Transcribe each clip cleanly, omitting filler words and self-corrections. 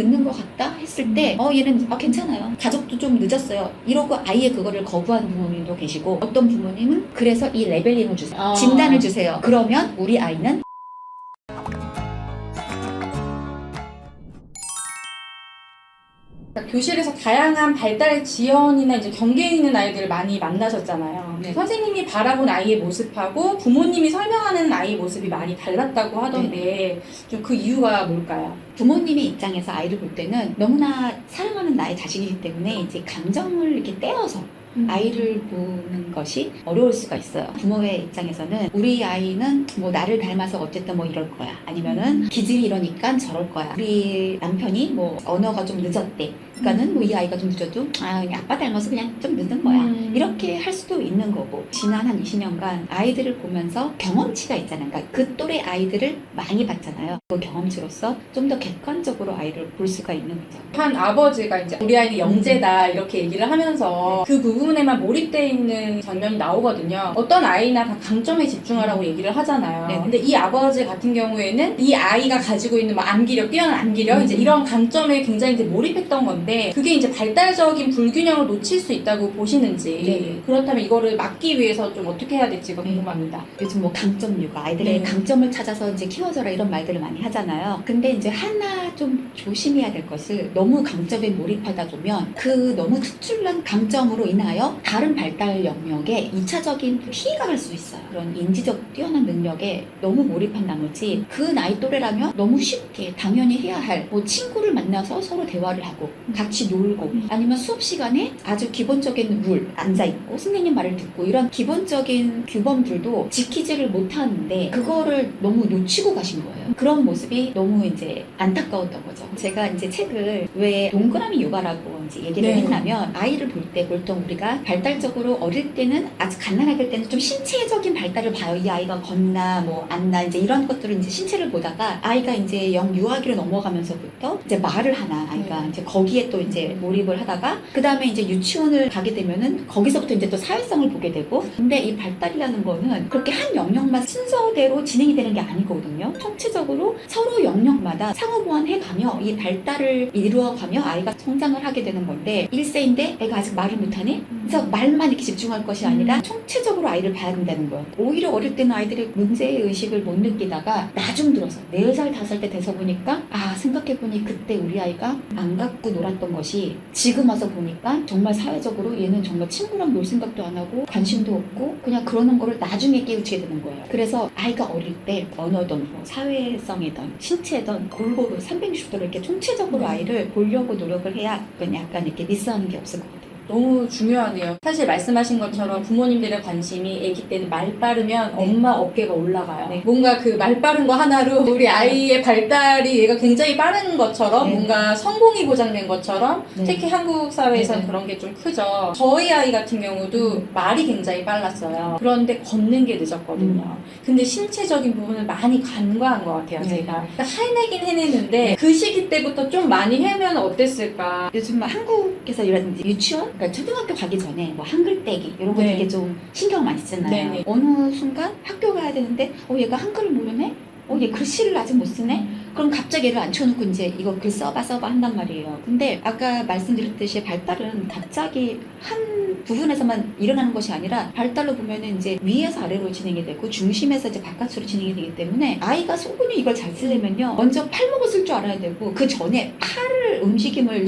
늦는 것 같다 했을 때 얘는 괜찮아요. 가족도 좀 늦었어요. 이러고 아예 그거를 거부하는 부모님도 계시고, 어떤 부모님은 그래서 이 레벨링을 주세요. 진단을 주세요. 그러면 우리 아이는 교실에서 다양한 발달 지연이나 이제 경계에 있는 아이들을 많이 만나셨잖아요. 네. 선생님이 바라본 아이의 모습하고 부모님이 설명하는 아이의 모습이 많이 달랐다고 하던데 좀 그 이유가 뭘까요? 부모님의 입장에서 아이를 볼 때는 너무나 사랑하는 나의 자식이기 때문에 이제 감정을 이렇게 떼어서 아이를 보는 것이 어려울 수가 있어요. 부모의 입장에서는 우리 아이는 뭐 나를 닮아서 어쨌든 뭐 이럴 거야, 아니면은 기질이 이러니까 저럴 거야, 우리 남편이 뭐 언어가 좀 늦었대, 그러니까는 뭐 이 아이가 좀 늦어도 그냥 아빠 닮아서 그냥 좀 늦은 거야, 이렇게 할 수도 있는 거고, 지난 한 20년간 아이들을 보면서 경험치가 있잖아요. 그러니까 그 또래 아이들을 많이 봤잖아요. 그 경험치로서 좀 더 객관적으로 아이를 볼 수가 있는 거죠. 한 아버지가 이제 우리 아이는 영재다 이렇게 얘기를 하면서 그 부분에만 몰입되어 있는 장면이 나오거든요. 어떤 아이나 다 강점에 집중하라고 얘기를 하잖아요. 네. 근데 이 아버지 같은 경우에는 이 아이가 가지고 있는 뭐 암기력, 뛰어난 암기력, 이제 이런 강점에 굉장히 이제 몰입했던 건데, 그게 이제 발달적인 불균형을 놓칠 수 있다고 보시는지, 네. 그렇다면 이거를 막기 위해서 좀 어떻게 해야 될지가 궁금합니다. 요즘 뭐 강점 육아, 아이들의 강점을 찾아서 이제 키워줘라 이런 말들을 많이 하잖아요. 근데 이제 하나 좀 조심해야 될 것을, 너무 강점에 몰입하다 보면 그 너무 특출난 강점으로 인하여 다른 발달 영역에 2차적인 피해가 갈 수 있어요. 그런 인지적 뛰어난 능력에 너무 몰입한 나머지 그 나이 또래라면 너무 쉽게 당연히 해야 할 뭐 친구를 만나서 서로 대화를 하고 같이 놀고, 아니면 수업 시간에 아주 기본적인 룰 앉아있고 선생님 말을 듣고, 이런 기본적인 규범들도 지키지를 못하는데 그거를 너무 놓치고 가신 거예요. 그런 모습이 너무 이제 안타까웠던 거죠. 제가 이제 책을 왜 동그라미 육아라고 이제 얘기를 했냐면, 아이를 볼 때 보통 우리가 발달적으로 어릴 때는 아주 갓난아기일 때는 좀 신체적인 발달을 봐요. 이 아이가 걷나 뭐 앉나 이제 이런 것들을 이제 신체를 보다가, 아이가 이제 유아기로 넘어가면서부터 이제 말을 하나 아이가 이제 거기에 또 이제 몰입을 하다가, 그 다음에 이제 유치원을 가게 되면은 거기서부터 이제 또 사회성을 보게 되고. 근데 이 발달이라는 거는 그렇게 한 영역만 순서대로 진행이 되는 게 아니거든요. 총체적으로 서로 영역마다 상호 보완해가며 이 발달을 이루어가며 아이가 성장을 하게 되는 건데, 1세인데 애가 아직 말을 못하네? 그래서 말만 이렇게 집중할 것이 아니라 총체적으로 아이를 봐야 된다는 거예요. 오히려 어릴 때는 아이들이 문제의식을 못 느끼다가 나중 들어서 4살, 5살 때 돼서 보니까, 생각해보니 그때 우리 아이가 안 갖고 놀았던 것이 지금 와서 보니까 정말 사회적으로 얘는 정말 친구랑 놀 생각도 안 하고 관심도 없고 그냥 그러는 거를 나중에 깨우치게 되는 거예요. 그래서 아이가 어릴 때 언어든 뭐 사회성이든 신체든 골고루 360도로 이렇게 총체적으로 아이를 보려고 노력을 해야 약간 이렇게 미스하는 게 없을 것 같아요. 너무 중요하네요. 사실 말씀하신 것처럼 부모님들의 관심이 아기 때는 말 빠르면 엄마 어깨가 올라가요. 뭔가 그 말 빠른 거 하나로 우리 아이의 발달이 얘가 굉장히 빠른 것처럼, 뭔가 성공이 보장된 것처럼, 특히 한국 사회에서는 그런 게 좀 크죠. 저희 아이 같은 경우도 말이 굉장히 빨랐어요. 그런데 걷는 게 늦었거든요. 근데 신체적인 부분을 많이 간과한 것 같아요, 제가. 해내긴 해내는데 그 시기 때부터 좀 많이 해면 어땠을까. 요즘 한국에서 이런 유치원? 그러니까 초등학교 가기 전에 뭐 한글 떼기 이런 거 되게 좀 신경 많이 쓰잖아요. 어느 순간 학교 가야 되는데 얘가 한글을 모르네? 얘 글씨를 아직 못 쓰네? 그럼 갑자기 얘를 앉혀놓고 이제 이거 글 써봐 한단 말이에요. 근데 아까 말씀드렸듯이 발달은 갑자기 한 부분에서만 일어나는 것이 아니라, 발달로 보면은 이제 위에서 아래로 진행이 되고 중심에서 이제 바깥으로 진행이 되기 때문에, 아이가 소근이 이걸 잘 쓰려면요, 먼저 팔목을 쓸 줄 알아야 되고, 그 전에 팔을 움직임을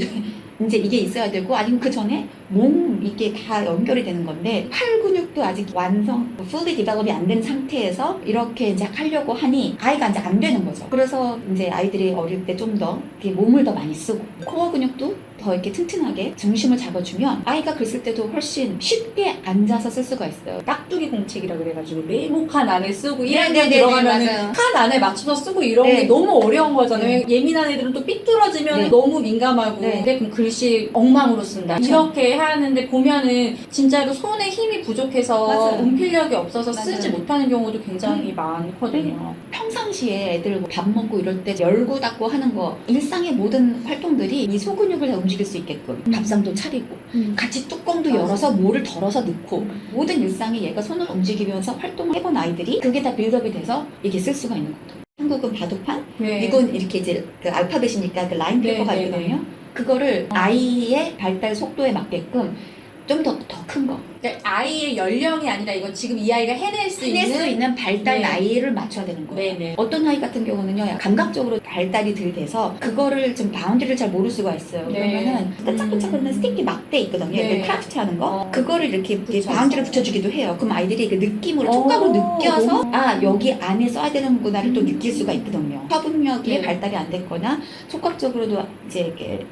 이제 이게 있어야 되고, 아니면 그 전에 몸 이게 다 연결이 되는 건데, 팔 근육도 아직 완성, fully develop이 안 된 상태에서 이렇게 이제 하려고 하니 아이가 이제 안 되는 거죠. 그래서 이제 아이들이 어릴 때 좀 더 몸을 더 많이 쓰고, 코어 근육도 더 이렇게 튼튼하게 중심을 잡아주면 아이가 글 쓸 때도 훨씬 쉽게 앉아서 쓸 수가 있어요. 깍두기 공책이라 그래가지고 네모칸 안에 쓰고 1학년 들어가면 칸 안에 맞춰서 쓰고 이런 게 너무 어려운 거잖아요. 예민한 애들은 또 삐뚤어지면 너무 민감하고, 그럼 글씨 엉망으로 쓴다. 이렇게 하는데 보면은 진짜로 손에 힘이 부족해서 운필력이 없어서 쓰지 못하는 경우도 굉장히 많거든요. 평상시에 애들 밥 먹고 이럴 때 열고 닫고 하는 거, 일상의 모든 활동들이 이 소근육을 다 움직일 수 있게끔 밥상도 차리고 같이 뚜껑도 열어서 뭐를 덜어서 넣고, 모든 일상이 얘가 손을 움직이면서 활동을 해본 아이들이 그게 다 빌드업이 돼서 이게 쓸 수가 있는 거죠. 한국은 바둑판, 네. 미국은 이렇게 이제 그 알파벳이니까 그 라인 페이퍼가 네, 있거든요. 네. 그거를 아이의 발달 속도에 맞게끔 좀 더 큰 거. 그러니까 아이의 연령이 아니라 이건 지금 이 아이가 해낼 수 해낼 수 있는 있는 발달 네. 나이를 맞춰야 되는 거예요. 네네. 어떤 아이 같은 경우는요, 감각적으로 발달이 덜 돼서 그거를 좀 바운드리를 잘 모를 수가 있어요. 네. 그러면은 끈적끈적거리는 스티키 막대 있거든요. 네. 그 크라프트 하는 거. 어. 그거를 이렇게 그쵸. 바운드리를 붙여주기도 해요. 그럼 아이들이 그 느낌으로 촉각으로 느껴서 너무- 아 여기 안에 써야 되는구나를 또 느낄 수가 있거든요. 협응력이 네. 발달이 안 됐거나 촉각적으로도 이제 이렇게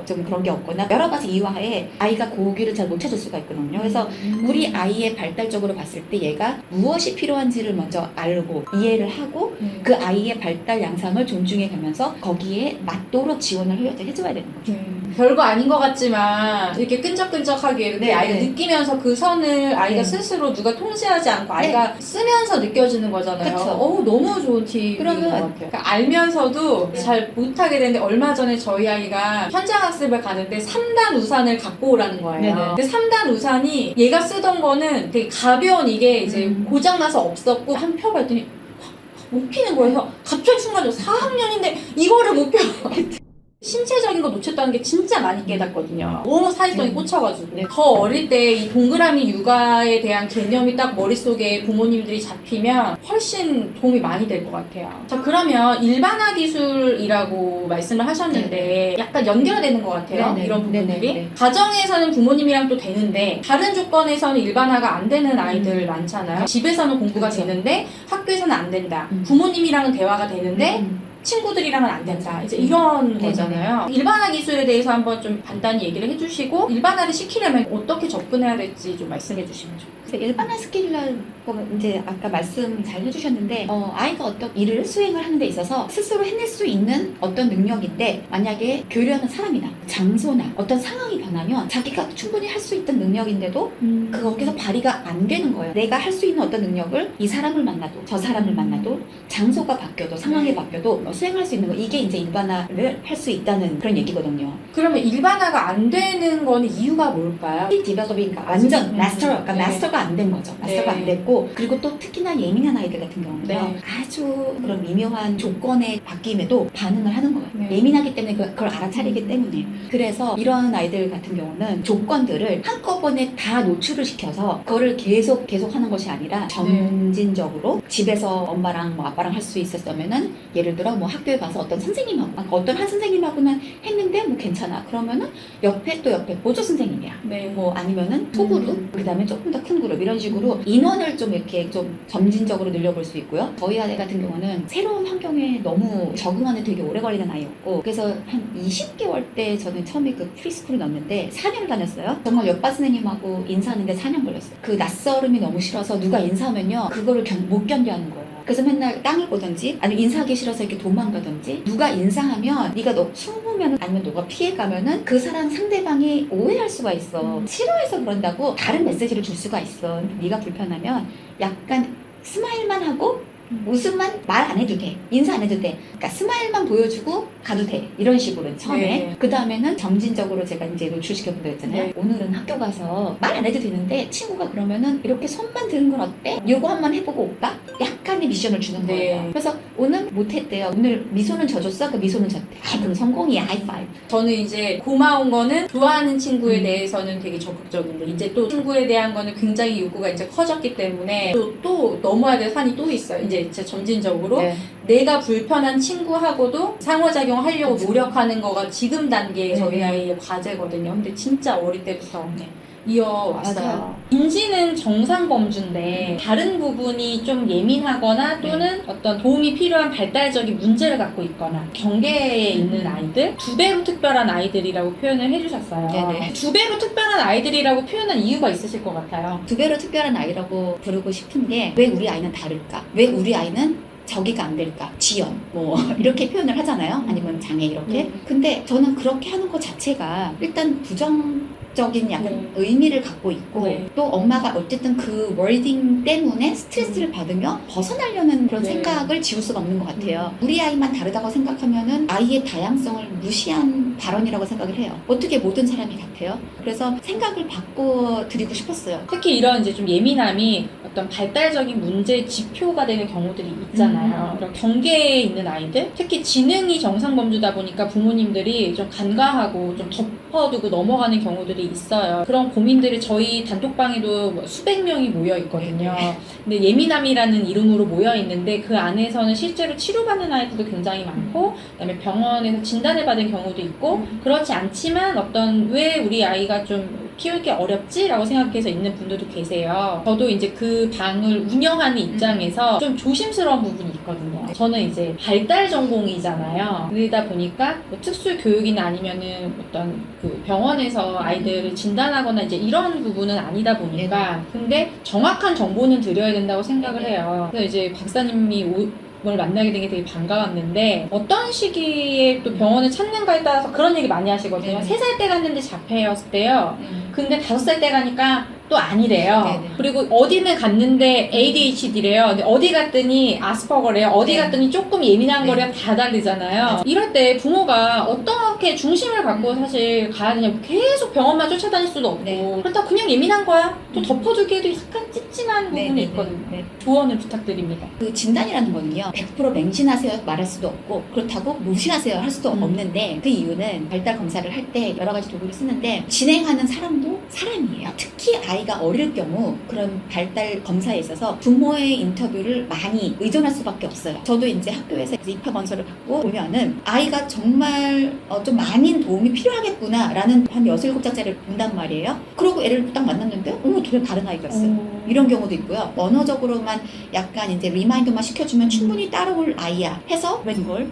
좀 그런 게 없거나 여러 가지 이유하에 아이가 고기를 잘 못 찾을 수가 있거든요. 그래서 우리 아이의 발달적으로 봤을 때 얘가 무엇이 필요한지를 먼저 알고 이해를 하고 그 아이의 발달 양상을 존중해 가면서 거기에 맞도록 지원을 해줘야 되는 거죠. 별거 아닌 것 같지만 이렇게 끈적끈적하게 이렇게 네, 아이가 네. 느끼면서 그 선을 아이가 네. 스스로 누가 통제하지 않고 아이가 쓰면서 느껴지는 거잖아요. 그쵸. 너무 좋은 팁인 그러면- 것 같아요. 그러니까 알면서도 네. 잘 못하게 되는데 얼마 전에 저희 아이가 현장학습을 가는데 3단 우산을 갖고 오라는 거예요. 네네. 근데 3단 우산이 얘가 쓰던 거는 되게 가벼운 이게 이제 고장나서 없었고 한 펴 봤더니 못 피는 거예요. 갑자기 순간적으로 4학년인데 이거를 못 펴. 신체적인 거 놓쳤다는 게 진짜 많이 깨닫거든요. 너무 사회성이 꽂혀가지고. 네. 더 어릴 때 이 동그라미 육아에 대한 개념이 딱 머릿속에 부모님들이 잡히면 훨씬 도움이 많이 될 것 같아요. 자, 그러면 일반화 기술이라고 말씀을 하셨는데 약간 연결되는 것 같아요. 네네. 이런 부분들이. 네네. 가정에서는 부모님이랑 또 되는데 다른 조건에서는 일반화가 안 되는 아이들 많잖아요. 집에서는 공부가 그렇죠. 되는데 학교에서는 안 된다. 음. 부모님이랑은 대화가 되는데 친구들이랑은 안 된다. 이제 이런 네네. 거잖아요. 일반화 기술에 대해서 한번 좀 간단히 얘기를 해주시고 일반화를 시키려면 어떻게 접근해야 될지 좀 말씀해 주시면 좋겠어요. 그래서 일반화 스킬이라고 이제 아까 말씀 잘 해주셨는데 아이가 어떤 일을 수행을 하는 데 있어서 스스로 해낼 수 있는 어떤 능력인데 만약에 교류하는 사람이나 장소나 어떤 상황이 변하면 자기가 충분히 할 수 있던 능력인데도 거기서 발휘가 안 되는 거예요. 내가 할 수 있는 어떤 능력을 이 사람을 만나도 저 사람을 만나도 장소가 바뀌어도 상황이 바뀌어도 수행할 수 있는 거 이게 이제 일반화를 할 수 있다는 그런 얘기거든요. 그러면 일반화가 안 되는 거는 이유가 뭘까요? 디벨롭인가 완전 마스터가 네. 마스터가 안 된 거죠. 마스터가 네. 안 됐고 그리고 또 특히나 예민한 아이들 같은 경우는요. 네. 아주 그런 미묘한 조건의 바뀜에도 반응을 하는 거예요. 네. 예민하기 때문에 그걸 알아차리기 때문에. 그래서 이런 아이들 같은 경우는 조건들을 한꺼번에 다 노출을 시켜서 그거를 계속 하는 것이 아니라 점진적으로 집에서 엄마랑 뭐 아빠랑 할 수 있었으면은 예를 들어 뭐 학교에 가서 어떤 선생님하고 어떤 한 선생님하고는 했는데 뭐 괜찮아. 그러면은 옆에 보조 선생님이야. 네. 뭐 아니면은 소그룹, 그 다음에 조금 더 큰 그룹 이런 식으로 인원을 좀 이렇게 좀 점진적으로 늘려볼 수 있고요. 저희 아이 같은 경우는 새로운 환경에 너무 적응하는 되게 오래 걸리는 아이였고 그래서 한 20개월 때 저는 처음에 그 프리스쿨을 넣었는데 4년을 다녔어요. 정말 옆반 선생님하고 인사하는데 4년 걸렸어요. 그 낯설음이 너무 싫어서 누가 인사하면요 그거를 못 견뎌하는 거예요. 그래서 맨날 땅을 보든지 아니면 인사하기 싫어서 이렇게 도망가든지 누가 인사하면 네가 너 숨으면 아니면 너가 피해가면은 그 사람 상대방이 오해할 수가 있어. 싫어해서 그런다고 다른 메시지를 줄 수가 있어. 네가 불편하면 약간 스마일만 하고 웃음만 말 안 해도 돼. 인사 안 해도 돼. 그러니까 스마일만 보여주고 가도 돼. 이런 식으로 처음에. 네. 그 다음에는 점진적으로 제가 이제 노출시켜보려 했잖아요. 네. 오늘은 학교 가서 말 안 해도 되는데 친구가 그러면은 이렇게 손만 드는 건 어때? 요거 한번 해보고 올까? 약간의 미션을 주는 네. 거예요. 그래서 오늘 못했대요. 오늘 미소는 져줬어? 그 미소는 졌대. 아, 그럼 성공이야. 하이파이브. 저는 이제 고마운 거는 좋아하는 친구에 대해서는 되게 적극적인데 이제 또 친구에 대한 거는 굉장히 욕구가 이제 커졌기 때문에 또 넘어야 될 산이 또 있어요. 이제 점진적으로 네. 내가 불편한 친구하고도 상호작용하려고 노력하는 거가 지금 단계의 네. 저희 아이의 과제거든요. 근데 진짜 어릴 때부터 네. 이어왔어요. 맞아요. 인지는 정상 범주인데 다른 부분이 좀 예민하거나 또는 어떤 도움이 필요한 발달적인 문제를 갖고 있거나 경계에 있는 아이들 2배로 특별한 아이들이라고 표현을 해주셨어요. 네네. 2배로 특별한 아이들이라고 표현한 이유가 있으실 것 같아요. 2배로 특별한 아이라고 부르고 싶은 게 왜 우리 아이는 다를까? 왜 우리 아이는 저기가 안 될까? 지연 뭐 이렇게 표현을 하잖아요. 아니면 장애 이렇게. 근데 저는 그렇게 하는 것 자체가 일단 과학적인 약간 의미를 갖고 있고 네. 또 엄마가 어쨌든 그 워딩 때문에 스트레스를 받으며 벗어나려는 그런 네. 생각을 지울 수가 없는 것 같아요. 우리 아이만 다르다고 생각하면은 아이의 다양성을 무시한 발언이라고 생각을 해요. 어떻게 모든 사람이 같아요? 그래서 생각을 바꿔드리고 싶었어요. 특히 이런 이제 좀 예민함이 어떤 발달적인 문제 지표가 되는 경우들이 있잖아요. 이런 경계에 있는 아이들, 특히 지능이 정상범주다 보니까 부모님들이 좀 간과하고 좀 덮어두고 넘어가는 경우들이 있어요. 그런 고민들이 저희 단톡방에도 뭐 수백 명이 모여 있거든요. 근데 예민함이라는 이름으로 모여 있는데 그 안에서는 실제로 치료받는 아이들도 굉장히 많고, 그다음에 병원에서 진단을 받은 경우도 있고, 그렇지 않지만 어떤 왜 우리 아이가 좀 키우기 어렵지라고 생각해서 있는 분들도 계세요. 저도 이제 그 방을 운영하는 입장에서 좀 조심스러운 부분이 있거든요. 저는 이제 발달 전공이잖아요. 그러다 보니까 뭐 특수 교육이나 아니면은 어떤 그 병원에서 아이들을 진단하거나 이제 이런 부분은 아니다 보니까, 근데 정확한 정보는 드려야 된다고 생각을 해요. 그래서 이제 박사님이 을 만나게 된 게 되게 반가웠는데, 어떤 시기에 또 병원을 찾는가에 따라서 그런 얘기 많이 하시거든요. 3살 때 갔는데 자폐였대요. 근데 5살 때 가니까 또 아니래요. 네네. 그리고 어디는 갔는데 ADHD래요. 근데 어디 갔더니 아스퍼거래요. 어디 네. 갔더니 조금 예민한 네. 거래요. 다 다르잖아요. 이럴 때 부모가 어떻게 중심을 갖고 사실 가야 되냐고, 계속 병원만 쫓아다닐 수도 없고, 네. 그렇다고 그냥 예민한 거야? 또 덮어주기에도 약간 찝찝한 부분이 네. 있거든요. 네. 조언을 부탁드립니다. 그 진단이라는 거는요, 100% 맹신하세요 말할 수도 없고 그렇다고 무시하세요 할 수도 없는데, 그 이유는 발달 검사를 할 때 여러 가지 도구를 쓰는데 진행하는 사람도 사람이에요. 특히 아이가 어릴 경우 그런 발달 검사에 있어서 부모의 인터뷰를 많이 의존할 수밖에 없어요. 저도 이제 학교에서 입학 원서를 갖고 보면은 아이가 정말 좀 많은 도움이 필요하겠구나 라는 한 6, 7장짜리를 본단 말이에요. 그러고 애를 딱 만났는데 어머 전혀 다른 아이가 있어요. 이런 경우도 있고요. 언어적으로만 약간 이제 리마인드만 시켜주면 충분히 따라올 아이야 해서 웬걸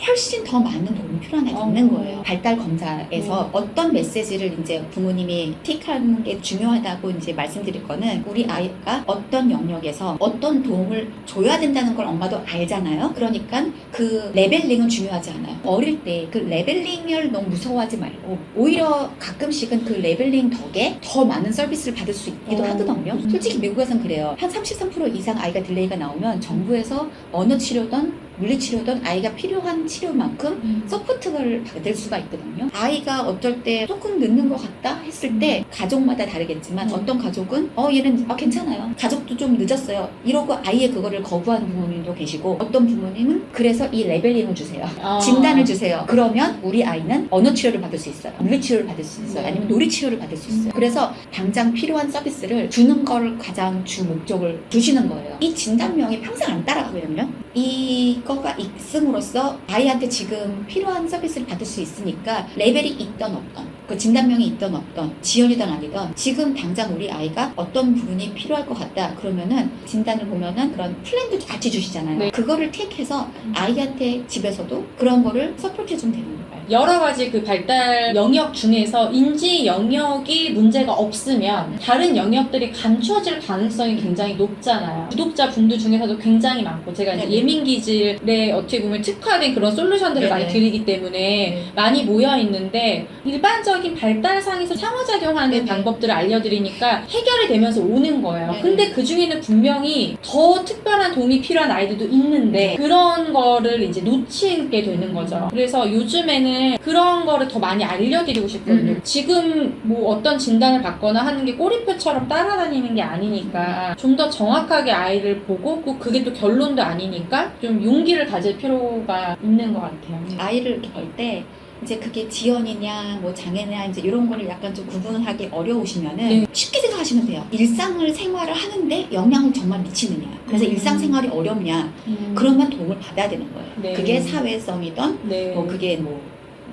훨씬 더 많은 도움이 필요한 아이가 있는 거예요. 발달 검사에서 어떤 메시지를 이제 부모님이 틱하는 게 중요하다고 이제 말씀드릴 거는, 우리 아이가 어떤 영역에서 어떤 도움을 줘야 된다는 걸 엄마도 알잖아요. 그러니까 그 레벨링은 중요하지 않아요. 어릴 때 그 레벨링을 너무 무서워하지 말고 오히려 가끔씩은 그 레벨링 덕에 더 많은 서비스를 받을 수 있기도 하거든요. 솔직히 미국에선 그래요. 한 33% 이상 아이가 딜레이가 나오면 정부에서 언어 치료든 물리치료든 아이가 필요한 치료만큼 서포트를 받을 수가 있거든요. 아이가 어쩔 때 조금 늦는 것 같다 했을 때 가족마다 다르겠지만 어떤 가족은 얘는 괜찮아요. 가족도 좀 늦었어요. 이러고 아예 그거를 거부하는 부모님도 계시고, 어떤 부모님은 그래서 이 레벨링을 주세요. 진단을 주세요. 그러면 우리 아이는 언어 치료를 받을 수 있어요. 물리치료를 받을 수 있어요. 아니면 놀이치료를 받을 수 있어요. 그래서 당장 필요한 서비스를 주는 걸 가장 주 목적을 두시는 거예요. 이 진단명이 평생 안 따라가거든요. 이거가 있음으로써 아이한테 지금 필요한 서비스를 받을 수 있으니까 레벨이 있던 없던, 그 진단명이 있던 없던, 지연이든 아니든 지금 당장 우리 아이가 어떤 부분이 필요할 것 같다 그러면은 진단을 보면은 그런 플랜도 같이 주시잖아요. 네. 그거를 택해서 아이한테 집에서도 그런 거를 서포트해주면 되는 거예요. 여러 가지 그 발달 영역 중에서 인지 영역이 문제가 없으면 다른 영역들이 감추어질 가능성이 굉장히 높잖아요. 구독자 분들 중에서도 굉장히 많고, 제가 이제 예민 기질에 어떻게 보면 특화된 그런 솔루션들을 많이 드리기 때문에 많이 모여 있는데, 일반적인 발달상에서 상호작용하는 방법들을 알려드리니까 해결이 되면서 오는 거예요. 근데 그 중에는 분명히 더 특별한 도움이 필요한 아이들도 있는데 그런 거를 이제 놓치게 되는 거죠. 그래서 요즘에는 그런 거를 더 많이 알려드리고 싶거든요. 지금 뭐 어떤 진단을 받거나 하는 게 꼬리표처럼 따라다니는 게 아니니까 좀 더 정확하게 아이를 보고, 꼭 그게 또 결론도 아니니까 좀 용기를 가질 필요가 있는 것 같아요. 아이를 이렇게 볼 때 이제 그게 지연이냐 뭐 장애냐 이제 이런 거를 약간 좀 구분하기 어려우시면은 쉽게 생각하시면 돼요. 일상을 생활을 하는데 영향을 정말 미치느냐, 그래서 일상생활이 어렵냐, 그러면 도움을 받아야 되는 거예요. 그게 사회성이든 뭐 그게 뭐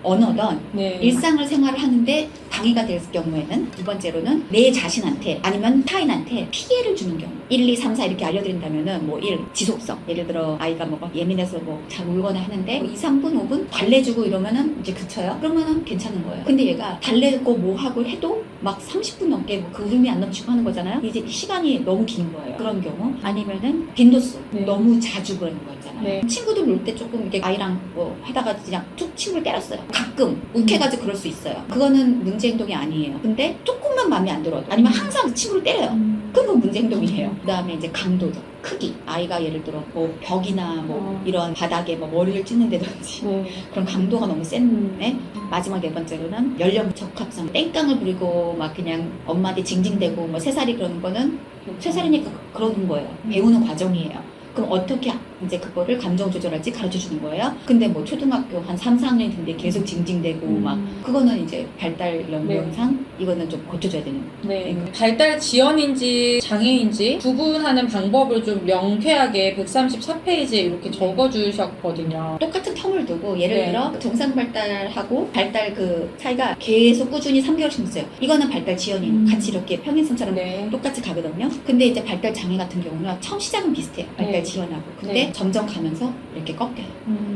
언어든 일상을 생활을 하는데 방해가 될 경우에는, 두 번째로는 내 자신한테 아니면 타인한테 피해를 주는 경우, 1, 2, 3, 4 이렇게 알려드린다면은 뭐 1. 지속성, 예를 들어 아이가 뭐 예민해서 뭐 잘 울거나 하는데 뭐 2, 3분, 5분 달래주고 이러면은 이제 그쳐요. 그러면은 괜찮은 거예요. 근데 얘가 달래고 뭐 하고 해도 막 30분 넘게 뭐 그 울음이 안 넘치고 하는 거잖아요. 이제 시간이 너무 긴 거예요. 그런 경우, 아니면은 빈도수 너무 자주 그러는 거 있잖아요. 있잖아요. 네. 친구들 놀 때 조금 이렇게 아이랑 뭐 하다가 그냥 툭 친구를 때렸어요. 가끔 욱해가지고 그럴 수 있어요. 그거는 문제 행동이 아니에요. 근데 조금만 마음에 안 들어도 아니면 항상 친구를 때려요. 그건 문제 행동이에요. 그 다음에 이제 강도죠. 크기. 아이가 예를 들어 뭐 벽이나 뭐 이런 바닥에 뭐 머리를 찍는다든지 네. 그런 강도가 너무 센 애. 마지막 네 번째로는 연령 적합성. 땡깡을 부리고 막 그냥 엄마한테 징징대고 뭐 3살이 그러는 거는 3살이니까 그러는 거예요. 배우는 과정이에요. 그럼 어떻게 이제 그거를 감정 조절할지 가르쳐 주는 거예요. 근데 뭐 초등학교 한 3, 4학년이 됐는데 계속 징징대고 막 그거는 이제 발달 연령상 이거는 좀 고쳐줘야 되는 거예요. 네. 발달 지연인지 장애인지 구분하는 방법을 좀 명쾌하게 134페이지에 이렇게 적어주셨거든요. 똑같은 텀을 두고 예를 네. 들어 정상 발달하고 발달 그 차이가 계속 꾸준히 3개월씩 있어요. 이거는 발달 지연인 같이 이렇게 평행선처럼 네. 똑같이 가거든요. 근데 이제 발달 장애 같은 경우는 처음 시작은 비슷해요. 발달 네. 지연하고. 근데 네. 점점 가면서 이렇게 꺾여요.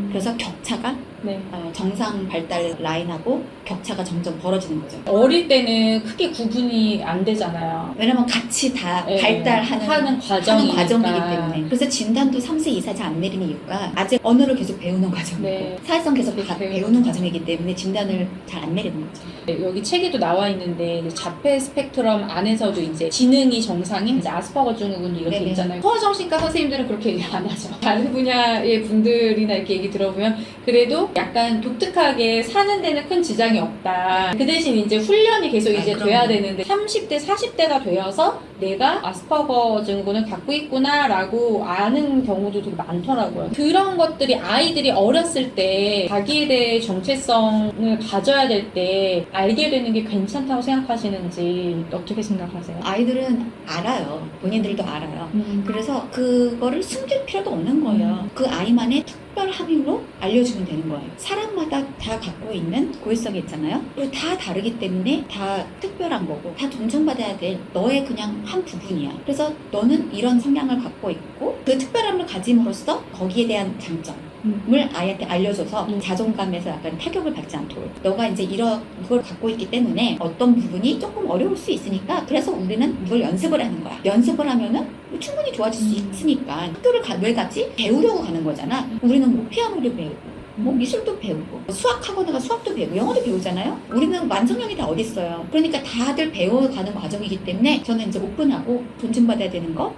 그래서 격차가 네. 정상 발달 라인하고 격차가 점점 벌어지는 거죠. 어릴 때는 크게 구분이 안 되잖아요. 왜냐면 같이 다 네. 발달하는 하는 과정이니까. 과정이기 때문에. 그래서 진단도 3세 이상이 안 내리는 이유가 아직 언어를 계속 배우는 과정이고 네. 사회성 계속 계속 배우는 과정이기 때문에 진단을 잘 안 내리는 거죠. 네, 여기 책에도 나와 있는데 이제 자폐 스펙트럼 안에서도 이제 지능이 정상인 이제 아스퍼거 증후군 이렇게 네네. 있잖아요. 소아정신과 선생님들은 그렇게 얘기 안 하죠. 다른 분야의 분들이나 이렇게 얘기 들어보면 그래도 약간 독특하게 사는 데는 큰 지장이 없다. 그 대신 이제 훈련이 계속 이제 그럼요. 돼야 되는데 30대, 40대가 되어서 내가 아스퍼거 증후군을 갖고 있구나라고 아는 경우도 되게 많더라고요. 그런 것들이 아이들이 어렸을 때 자기에 대해 정체성을 가져야 될 때 알게 되는 게 괜찮다고 생각하시는지 어떻게 생각하세요? 아이들은 알아요. 본인들도 알아요. 그래서 그거를 숨길 필요도 없는 거예요. 그 아이만의 특별함으로 알려주면 되는 거예요. 사람마다 다 갖고 있는 고유성이 있잖아요. 그리고 다 다르기 때문에 다 특별한 거고 다 존중받아야 될 너의 그냥 한 부분이야. 그래서 너는 이런 성향을 갖고 있고 그 특별함을 가짐으로써 거기에 대한 장점을 아이한테 알려줘서 자존감에서 약간 타격을 받지 않도록 너가 이제 이걸 갖고 있기 때문에 어떤 부분이 조금 어려울 수 있으니까 그래서 우리는 이걸 연습을 하는 거야. 연습을 하면은 충분히 좋아질 수 있으니까 학교를 왜 가지? 배우려고 가는 거잖아. 우리는 뭐 피아노를 배우고 뭐 미술도 배우고 수학학원에 가 수학도 배우고 영어도 배우잖아요. 우리는 완성형이 다 어디 있어요. 그러니까 다들 배워가는 과정이기 때문에 저는 이제 오픈하고 존중받아야 되는 거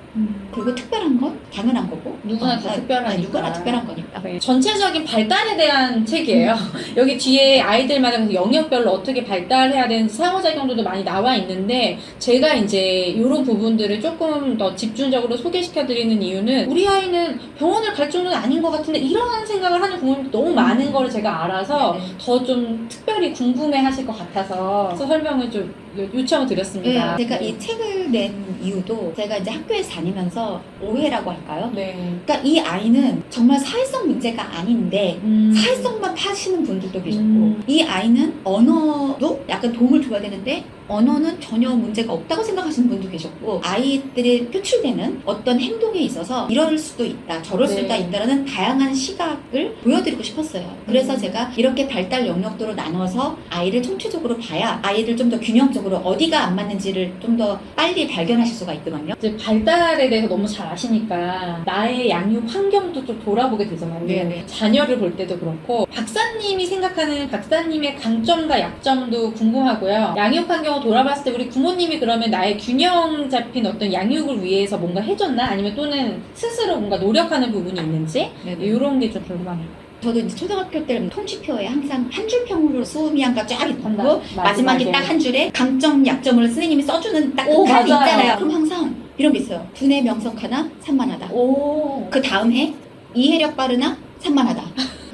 그리고 특별한 건 당연한 거고 누구나 다 특별하니까. 누구나 특별한 거니까. 네, 전체적인 발달에 대한 책이에요. 여기 뒤에 아이들마다 그 영역별로 어떻게 발달해야 되는지 상호작용도도 많이 나와 있는데 제가 이제 이런 부분들을 조금 더 집중적으로 소개시켜드리는 이유는 우리 아이는 병원을 갈 정도는 아닌 것 같은데 이런 생각을 하는 부모님도 너무 많은 거를 제가 알아서 더 좀 특별히 궁금해 하실 것 같아서 설명을 좀 요청을 드렸습니다. 네, 제가 이 책을 낸 이유도 제가 이제 학교에 다니면서 오해라고 할까요? 네. 그러니까 이 아이는 정말 사회성 문제가 아닌데 사회성만 파시는 분들도 계셨고 이 아이는 언어도 약간 도움을 줘야 되는데 언어는 전혀 문제가 없다고 생각하시는 분도 계셨고 아이들이 표출되는 어떤 행동에 있어서 이럴 수도 있다 저럴 네. 수도 있다라는 다양한 시각을 보여드리고 싶었어요. 그래서 제가 이렇게 발달 영역도로 나눠서 아이를 총체적으로 봐야 아이를 좀 더 균형적으로 어디가 안 맞는지를 좀 더 빨리 발견하실 수가 있거든요. 이제 발달에 대해서 너무 잘 아시니까 나의 양육 환경도 좀 돌아보게 되잖아요. 네네. 자녀를 볼 때도 그렇고 박사님이 생각하는 박사님의 강점과 약점도 궁금하고요. 양육 환경을 돌아봤을 때 우리 부모님이 그러면 나의 균형 잡힌 어떤 양육을 위해서 뭔가 해줬나? 아니면 또는 스스로 뭔가 노력하는 부분이 있는지 이런 게 좀 궁금합니다. 저도 이제 초등학교 때는 통지표에 항상 한 줄평으로 수미양과 쫙 있고 마지막에 마지막에. 딱 한 줄에 강점 약점을 선생님이 써주는 딱 그 오, 칸이 맞아요. 있잖아요. 그럼 항상 이런 게 있어요. 두뇌 명성하나 산만하다. 오. 그 다음 해 이해력 빠르나 산만하다.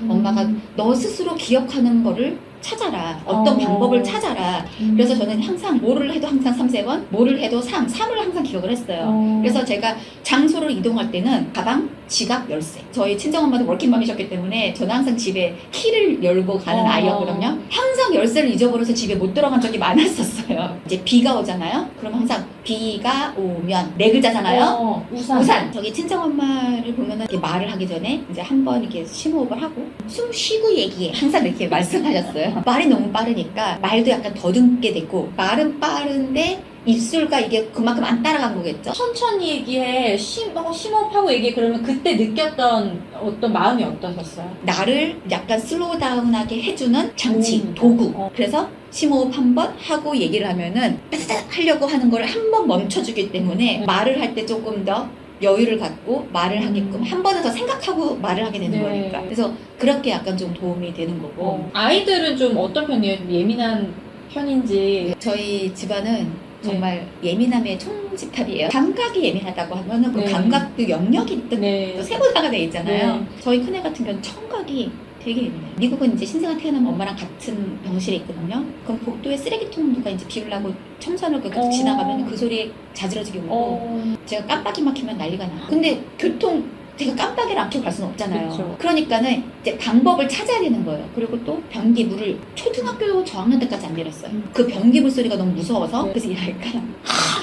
엄마가 너 스스로 기억하는 거를 찾아라. 어떤 방법을 찾아라. 그래서 저는 항상 뭐를 해도 항상 3세번, 뭐를 해도 3을 항상 기억을 했어요. 그래서 제가 장소를 이동할 때는 가방, 지갑, 열쇠. 저희 친정엄마도 워킹맘이셨기 때문에 저는 항상 집에 키를 열고 가는 아이였거든요. 항상 열쇠를 잊어버려서 집에 못 들어간 적이 많았었어요. 이제 비가 오잖아요. 그럼 항상 비가 오면 네 글자잖아요. 우산. 저기 친정엄마를 보면은 이렇게 말을 하기 전에 이제 한번 이렇게 심호흡을 하고 숨 쉬고 얘기해. 항상 이렇게 말씀하셨어요. 말이 너무 빠르니까 말도 약간 더듬게 됐고 말은 빠른데 입술과 이게 그만큼 안 따라간 거겠죠. 천천히 얘기해, 심호흡하고 얘기해. 그러면 그때 느꼈던 어떤 마음이 어떠셨어요? 나를 약간 슬로우 다운하게 해주는 장치, 오. 도구. 어. 그래서 심호흡 한 번 하고 얘기를 하면은 따다닥 하려고 하는 걸 한 번 멈춰주기 때문에 말을 할 때 조금 더 여유를 갖고 말을 하게끔 한 번은 더 생각하고 말을 하게 되는 네. 거니까. 그래서 그렇게 약간 좀 도움이 되는 거고. 아이들은 좀 어떤 편이에요? 좀 예민한 편인지. 저희 집안은 정말 예민함의 총집합이에요. 감각이 예민하다고 하면은 그 네. 감각도 영역이 또 네. 세분화가 돼 있잖아요. 네. 저희 큰애 같은 경우는 청각이 되게 예민해요. 미국은 이제 신생아 태어나면 엄마랑 같은 병실에 있거든요. 그럼 복도에 쓰레기통 누가 이제 비우려고 청소를 계속 지나가면 그 소리에 자지러지게 울고 제가 깜빡이 막히면 난리가 나요. 근데 제가 깜빡이를 안 켜고 갈 수는 없잖아요. 그쵸. 그러니까는 이제 방법을 찾아야 되는 거예요. 그리고 또 변기 물을 초등학교 저학년 때까지 안 내렸어요. 그 변기 물 소리가 너무 무서워서 네. 그래서 이 아이가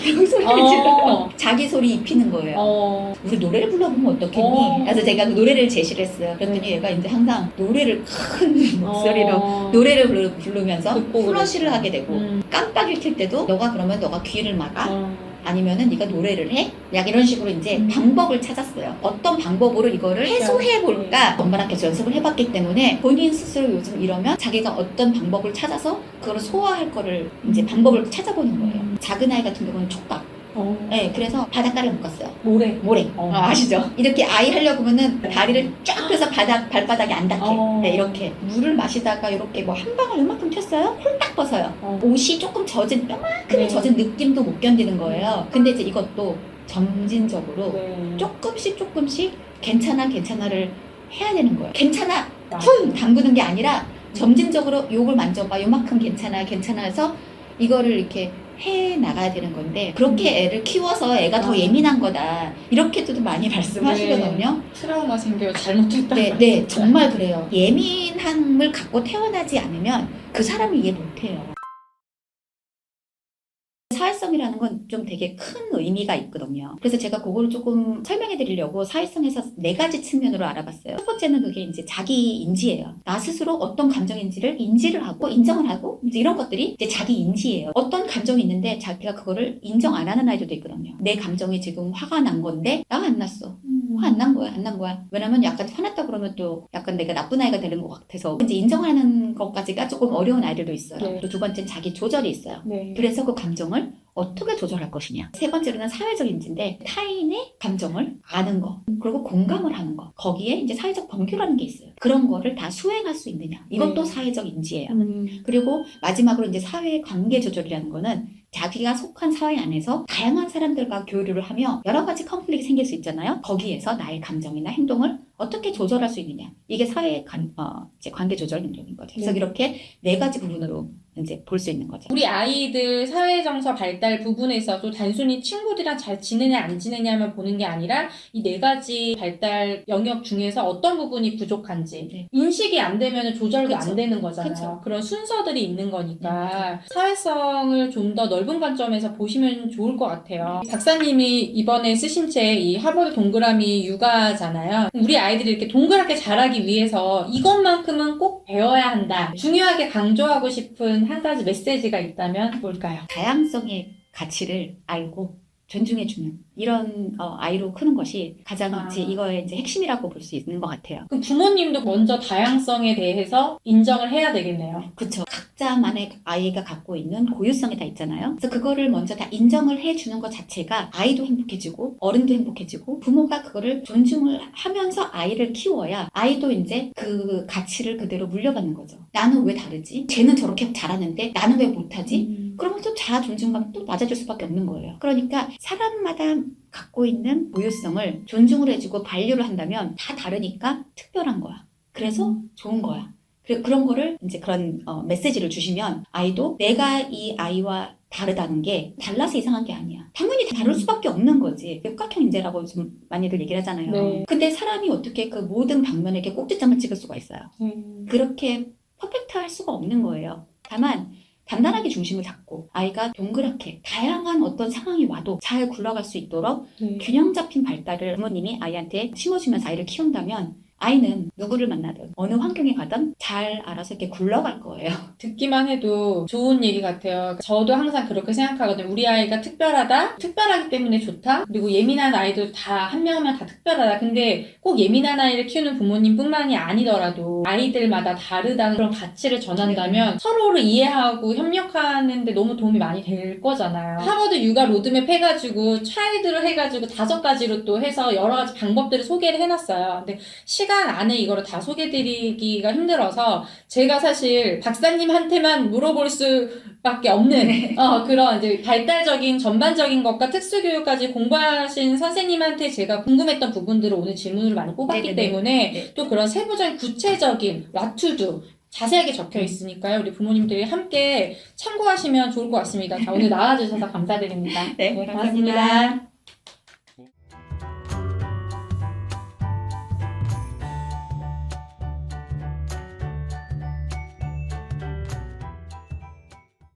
이런 소리를 질러요. 자기 소리 입히는 거예요. 우리 노래를 불러보면 어떻겠니? 그래서 제가 그 노래를 제시를 했어요. 그랬더니 얘가 이제 항상 노래를 큰 목소리로 노래를 부르면서 플러시를 하게 되고 깜빡이를 켤 때도 너가 그러면 너가 귀를 막아? 아니면은 네가 노래를 해? 약 이런 식으로 이제 방법을 찾았어요. 어떤 방법으로 이거를 해소해 볼까? 엄마랑 계속 연습을 해봤기 때문에 본인 스스로 요즘 이러면 자기가 어떤 방법을 찾아서 그걸 소화할 거를 이제 방법을 찾아보는 거예요. 작은 아이 같은 경우는 촉각. 네, 그래서 바닷가를 묶었어요. 모래. 아시죠? 이렇게 아이 하려고 하면은 다리를 쫙 펴서 발바닥이 안 닿게. 네, 이렇게. 물을 마시다가 이렇게 뭐 한 방울 요만큼 튀었어요? 홀딱 벗어요. 옷이 조금 젖은, 요만큼 젖은 느낌도 못 견디는 거예요. 근데 이제 이것도 점진적으로 조금씩 괜찮아를 해야 되는 거예요. 괜찮아! 쿵! 담그는 게 아니라 점진적으로 요걸 만져봐. 요만큼 괜찮아서 이거를 이렇게 해 나가야 되는 건데 그렇게 애를 키워서 애가 더 예민한 거다 이렇게도 많이 말씀하시거든요. 트라우마 생겨요. 잘못했다. 네, 정말 그래요. 예민함을 갖고 태어나지 않으면 그 사람을 이해 못해요. 사회성이라는 건 좀 되게 큰 의미가 있거든요. 그래서 제가 그거를 조금 설명해 드리려고 사회성에서 4가지 측면으로 알아봤어요. 첫 번째는 그게 이제 자기 인지예요. 나 스스로 어떤 감정인지를 인지를 하고 인정을 하고 이제 이런 것들이 이제 자기 인지예요. 어떤 감정이 있는데 자기가 그거를 인정 안 하는 아이들도 있거든요. 내 감정이 지금 화가 난 건데 나 안 났어. 화 안 난 거야. 왜냐면 약간 화났다 그러면 또 약간 내가 나쁜 아이가 되는 것 같아서 이제 인정하는 것까지가 조금 어려운 아이들도 있어요. 그리고 두 번째는 자기 조절이 있어요. 그래서 그 감정을 어떻게 조절할 것이냐. 세 번째로는 사회적 인지인데 타인의 감정을 아는 거 그리고 공감을 하는 거 거기에 이제 사회적 번규라는 게 있어요. 그런 거를 다 수행할 수 있느냐. 이것도 사회적 인지예요. 그리고 마지막으로 이제 사회 관계 조절이라는 거는 자기가 속한 사회 안에서 다양한 사람들과 교류를 하며 여러 가지 컨플릭이 생길 수 있잖아요. 거기에서 나의 감정이나 행동을 어떻게 조절할 수 있느냐. 이게 사회 이제 관계 조절 능력인 거죠. 그래서 이렇게 4가지 부분으로 이제 볼 수 있는 거죠. 우리 아이들 사회정서 발달 부분에 있어서 단순히 친구들이랑 잘 지내냐 안 지내냐만 보는 게 아니라 이 4가지 발달 영역 중에서 어떤 부분이 부족한지 인식이 안 되면 조절도 안 되는 거잖아요. 그런 순서들이 있는 거니까 사회성을 좀 더 넓은 관점에서 보시면 좋을 것 같아요. 박사님이 이번에 쓰신 책 이 하버드 동그라미 육아잖아요. 우리 아이들이 이렇게 동그랗게 자라기 위해서 이것만큼은 꼭 배워야 한다. 중요하게 강조하고 싶은 한 가지 메시지가 있다면 뭘까요? 다양성의 가치를 알고 존중해주는 이런 아이로 크는 것이 가장 이제 이거의 이제 핵심이라고 볼 수 있는 것 같아요. 그럼 부모님도 먼저 다양성에 대해서 인정을 해야 되겠네요. 그렇죠. 각자만의 아이가 갖고 있는 고유성이 다 있잖아요. 그래서 그거를 먼저 다 인정을 해주는 것 자체가 아이도 행복해지고 어른도 행복해지고 부모가 그거를 존중을 하면서 아이를 키워야 아이도 이제 그 가치를 그대로 물려받는 거죠. 나는 왜 다르지? 쟤는 저렇게 잘하는데 나는 왜 못하지? 그러면 또 자아 존중감 또 맞아줄 수밖에 없는 거예요. 그러니까 사람마다 갖고 있는 고유성을 존중을 해주고 반려를 한다면 다 다르니까 특별한 거야. 그래서 좋은 거야. 그런 거를 이제 그런 메시지를 주시면 아이도 내가 이 아이와 다르다는 게 달라서 이상한 게 아니야. 당연히 다를 수밖에 없는 거지. 육각형 인재라고 좀 많이들 얘기를 하잖아요. 근데 사람이 어떻게 그 모든 방면에 이렇게 꼭지점을 찍을 수가 있어요. 그렇게 퍼펙트할 수가 없는 거예요. 다만 단단하게 중심을 잡고 아이가 동그랗게 다양한 어떤 상황이 와도 잘 굴러갈 수 있도록 균형 잡힌 발달을 부모님이 아이한테 심어주면서 아이를 키운다면 아이는 누구를 만나든 어느 환경에 가든 잘 알아서 이렇게 굴러갈 거예요. 듣기만 해도 좋은 얘기 같아요. 저도 항상 그렇게 생각하거든요. 우리 아이가 특별하다? 특별하기 때문에 좋다? 그리고 예민한 아이도 다 한 명 한 명 다 특별하다. 근데 꼭 예민한 아이를 키우는 부모님뿐만이 아니더라도 아이들마다 다르다는 그런 가치를 전한다면 서로를 이해하고 협력하는데 너무 도움이 많이 될 거잖아요. 하버드 육아 로드맵 해가지고 차일드를 해가지고 5가지로 또 해서 여러 가지 방법들을 소개를 해놨어요. 근데 시간 안에 이거를 다 소개드리기가 힘들어서 제가 사실 박사님한테만 물어볼 수밖에 없는 그런 이제 발달적인 전반적인 것과 특수교육까지 공부하신 선생님한테 제가 궁금했던 부분들을 오늘 질문으로 많이 뽑았기 네네네. 때문에 네. 또 그런 세부적인 구체적인 what to do 자세하게 적혀 있으니까요. 우리 부모님들이 함께 참고하시면 좋을 것 같습니다. 자, 오늘 나와주셔서 감사드립니다. 네, 고맙습니다.